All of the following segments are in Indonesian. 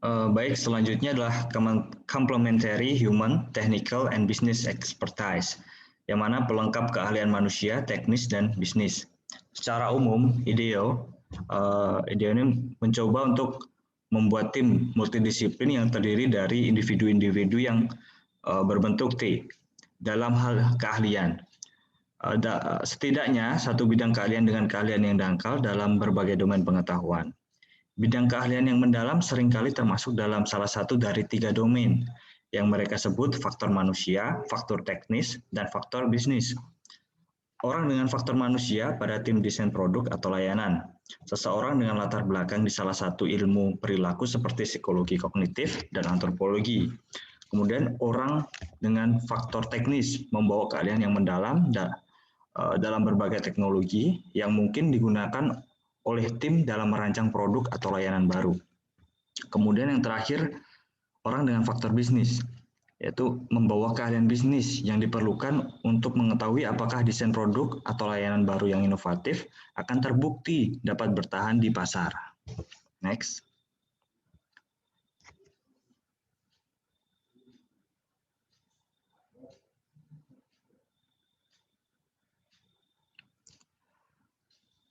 Baik, selanjutnya adalah complementary human, technical, and business expertise, yang mana pelengkap keahlian manusia, teknis, dan bisnis. Secara umum, IDEO ini mencoba untuk membuat tim multidisiplin yang terdiri dari individu-individu yang berbentuk T dalam hal keahlian. Setidaknya satu bidang keahlian dengan keahlian yang dangkal dalam berbagai domain pengetahuan. Bidang keahlian yang mendalam seringkali termasuk dalam salah satu dari 3 domain yang mereka sebut faktor manusia, faktor teknis, dan faktor bisnis. Orang dengan faktor manusia pada tim desain produk atau layanan. Seseorang dengan latar belakang di salah satu ilmu perilaku seperti psikologi kognitif dan antropologi. Kemudian orang dengan faktor teknis membawa keahlian yang mendalam dalam berbagai teknologi yang mungkin digunakan oleh tim dalam merancang produk atau layanan baru. Kemudian yang terakhir, orang dengan faktor bisnis, yaitu membawa keahlian bisnis yang diperlukan untuk mengetahui apakah desain produk atau layanan baru yang inovatif akan terbukti dapat bertahan di pasar. Next.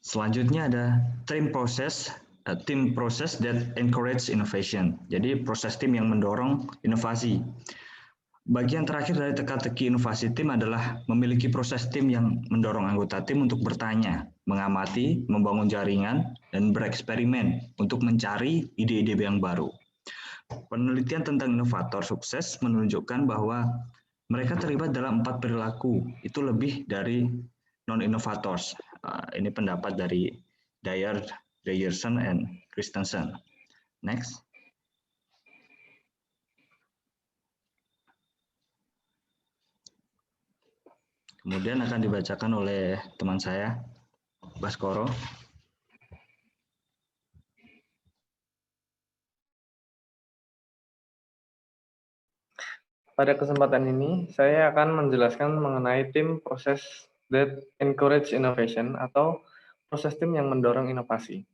Selanjutnya ada team process that encourage innovation. Jadi proses tim yang mendorong inovasi. Bagian terakhir dari teka-teki inovasi tim adalah memiliki proses tim yang mendorong anggota tim untuk bertanya, mengamati, membangun jaringan, dan bereksperimen untuk mencari ide-ide yang baru. Penelitian tentang inovator sukses menunjukkan bahwa mereka terlibat dalam 4 perilaku, itu lebih dari non-innovators. Ini pendapat dari Dyer, Ryerson, and Christensen. Next. Kemudian akan dibacakan oleh teman saya, Baskoro. Pada kesempatan ini, saya akan menjelaskan mengenai tim proses that encourage innovation atau proses tim yang mendorong inovasi.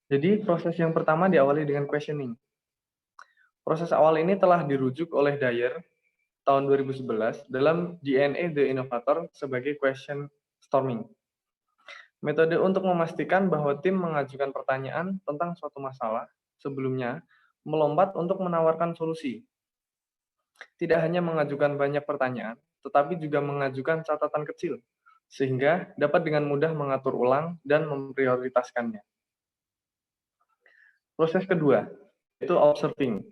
Jadi, proses yang pertama diawali dengan questioning. Proses awal ini telah dirujuk oleh Dyer tahun 2011 dalam DNA The Innovator sebagai question storming. Metode untuk memastikan bahwa tim mengajukan pertanyaan tentang suatu masalah sebelumnya melompat untuk menawarkan solusi. Tidak hanya mengajukan banyak pertanyaan, tetapi juga mengajukan catatan kecil, sehingga dapat dengan mudah mengatur ulang dan memprioritaskannya. Proses kedua, yaitu observing.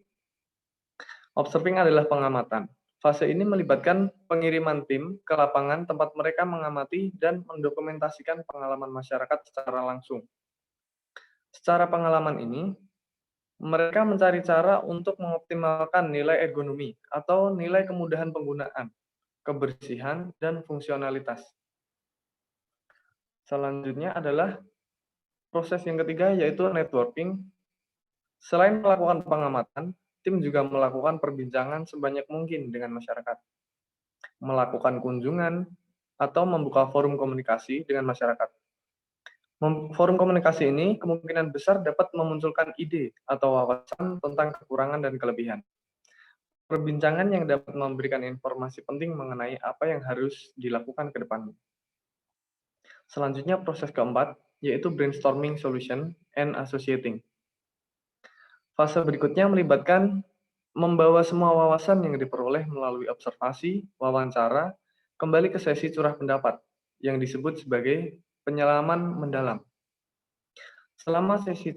Observing adalah pengamatan. Fase ini melibatkan pengiriman tim ke lapangan tempat mereka mengamati dan mendokumentasikan pengalaman masyarakat secara langsung. Secara pengalaman ini, mereka mencari cara untuk mengoptimalkan nilai ergonomi atau nilai kemudahan penggunaan, kebersihan, dan fungsionalitas. Selanjutnya adalah proses yang ketiga, yaitu networking. Selain melakukan pengamatan, tim juga melakukan perbincangan sebanyak mungkin dengan masyarakat, melakukan kunjungan, atau membuka forum komunikasi dengan masyarakat. Forum komunikasi ini kemungkinan besar dapat memunculkan ide atau wawasan tentang kekurangan dan kelebihan. Perbincangan yang dapat memberikan informasi penting mengenai apa yang harus dilakukan ke depannya. Selanjutnya proses keempat, yaitu brainstorming solution and associating. Fase berikutnya melibatkan membawa semua wawasan yang diperoleh melalui observasi, wawancara, kembali ke sesi curah pendapat, yang disebut sebagai penyelaman mendalam. Selama sesi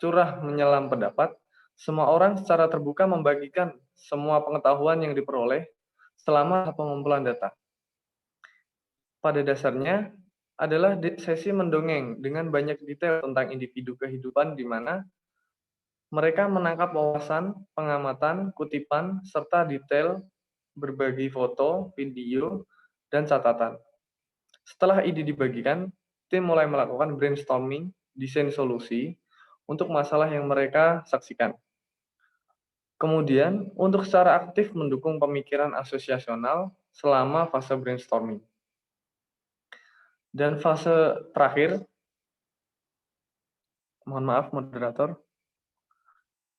curah menyelam pendapat, semua orang secara terbuka membagikan semua pengetahuan yang diperoleh selama pengumpulan data. Pada dasarnya, adalah sesi mendongeng dengan banyak detail tentang individu kehidupan di mana mereka menangkap wawasan, pengamatan, kutipan, serta detail berbagi foto, video, dan catatan. Setelah ide dibagikan, tim mulai melakukan brainstorming, desain solusi untuk masalah yang mereka saksikan. Kemudian, untuk secara aktif mendukung pemikiran asosiasional selama fase brainstorming. Dan fase terakhir, Mohon maaf, moderator.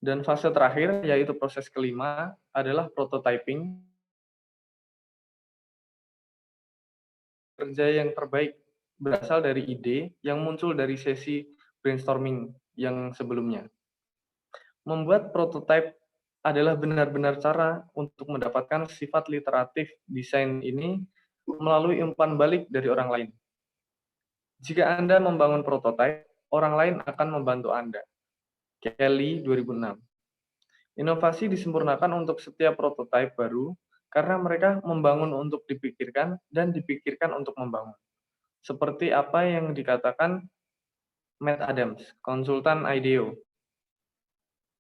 Dan fase terakhir, yaitu proses kelima, adalah prototyping. Kerja yang terbaik berasal dari ide yang muncul dari sesi brainstorming yang sebelumnya. Membuat prototype adalah benar-benar cara untuk mendapatkan sifat literatif desain ini melalui umpan balik dari orang lain. Jika Anda membangun prototype, orang lain akan membantu Anda. Kelly 2006. Inovasi disempurnakan untuk setiap prototipe baru karena mereka membangun untuk dipikirkan dan dipikirkan untuk membangun. Seperti apa yang dikatakan Matt Adams, konsultan IDEO.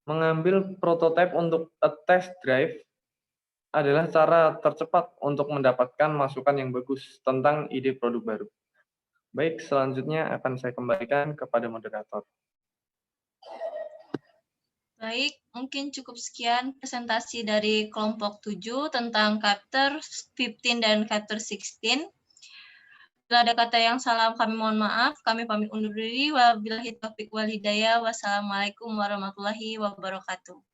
Mengambil prototipe untuk a test drive adalah cara tercepat untuk mendapatkan masukan yang bagus tentang ide produk baru. Baik, selanjutnya akan saya kembalikan kepada moderator. Baik, mungkin cukup sekian presentasi dari kelompok 7 tentang chapter 15 dan chapter 16. Bila ada kata yang salah, kami mohon maaf. Kami pamit undur diri. Wabillahi taufiq wal hidayah. Wassalamualaikum warahmatullahi wabarakatuh.